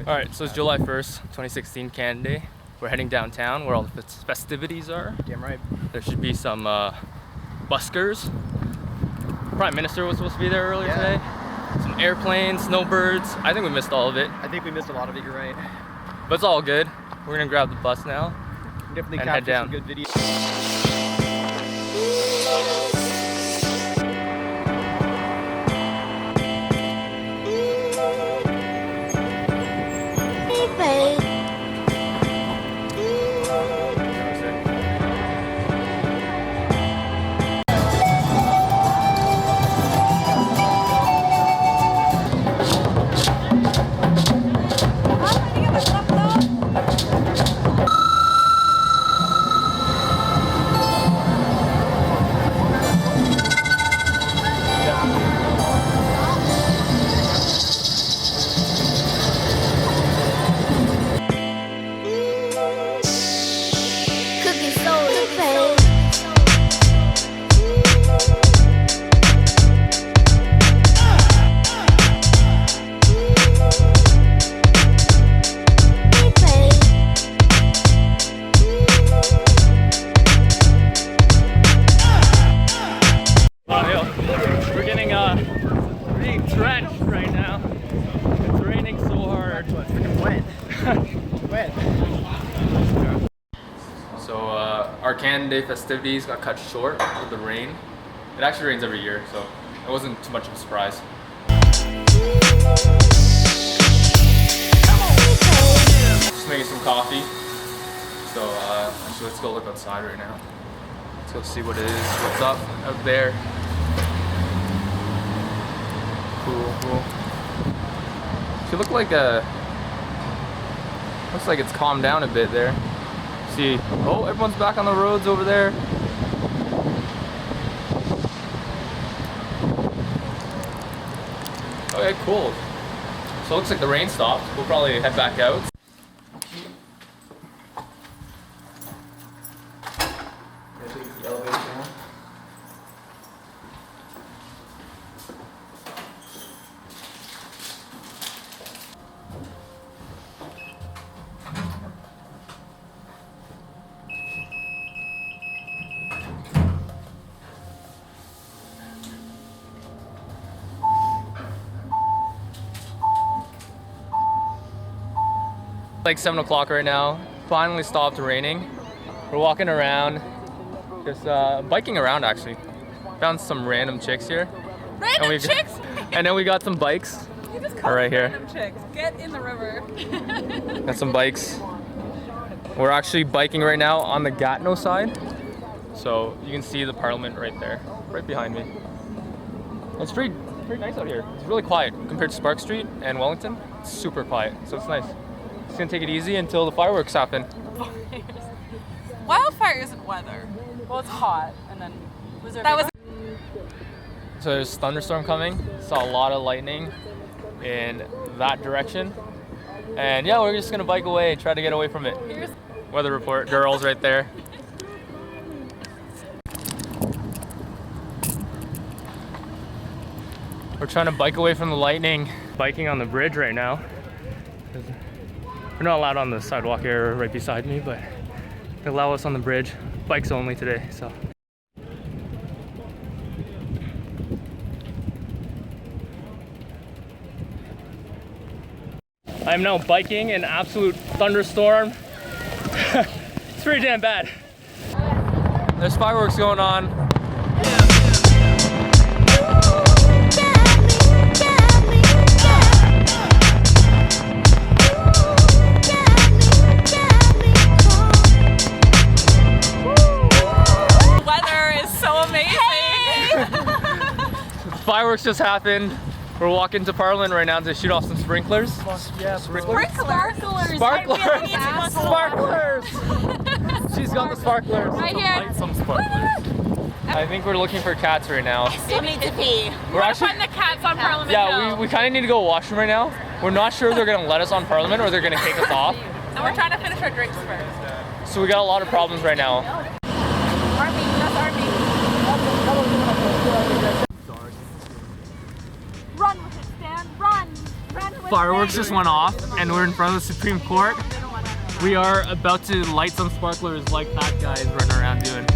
Alright, so it's July 1st, 2016, Canada Day. We're heading downtown where all the festivities are. Damn right. There should be some buskers. Prime Minister was supposed to be there earlier today. Some airplanes, snowbirds. I think we missed all of it. I think we missed a lot of it, you're right. But it's all good. We're gonna grab the bus now. Definitely and head down. Some good videos. Drenched right now. It's raining so hard. It's freaking wet. Wet. So our Canada Day festivities got cut short with the rain. It actually rains every year, so it wasn't too much of a surprise. Just making some coffee. So actually let's go look outside right now. Let's go see what it is, what's up out there. Cool. Should look like looks like it's calmed down a bit there. See, oh, everyone's back on the roads over there. Okay, cool. So it looks like the rain stopped. We'll probably head back out. Like 7 o'clock right now. Finally stopped raining. We're walking around, just biking around actually. Found some random chicks here. Random chicks? And then we got some bikes. You just call right here. Random chicks. Get in the river. Got some bikes. We're actually biking right now on the Gatineau side. So you can see the Parliament right there, right behind me. It's pretty nice out here. It's really quiet compared to Spark Street and Wellington. It's super quiet, so it's nice. Just gonna take it easy until the fireworks happen. Wildfire isn't weather. Well, it's hot, and then that was. So there's a thunderstorm coming. Saw a lot of lightning in that direction, and yeah, we're just gonna bike away, try to get away from it. Weather report, girls right there. We're trying to bike away from the lightning. Biking on the bridge right now. We're not allowed on the sidewalk area right beside me, but they allow us on the bridge. Bikes only today, so. I'm now biking in absolute thunderstorm. It's pretty damn bad. There's fireworks going on. Fireworks just happened. We're walking to Parliament right now to shoot off some sprinklers. Yeah, Sparklers. Sparklers. She's got the sparklers. Right here. Light some sparklers. I think we're looking for cats right now. They need to pee. We're actually find the cats on Parliament Yeah, Hill. we kind of need to go washroom right now. We're not sure if they're gonna let us on Parliament or they're gonna take us off. And we're trying to finish our drinks first. So we got a lot of problems right now. Army, that's Army. Run with it, Stan. Run. Run with fireworks just went off and we're in front of the Supreme Court. We are about to light some sparklers like that guy is running around doing.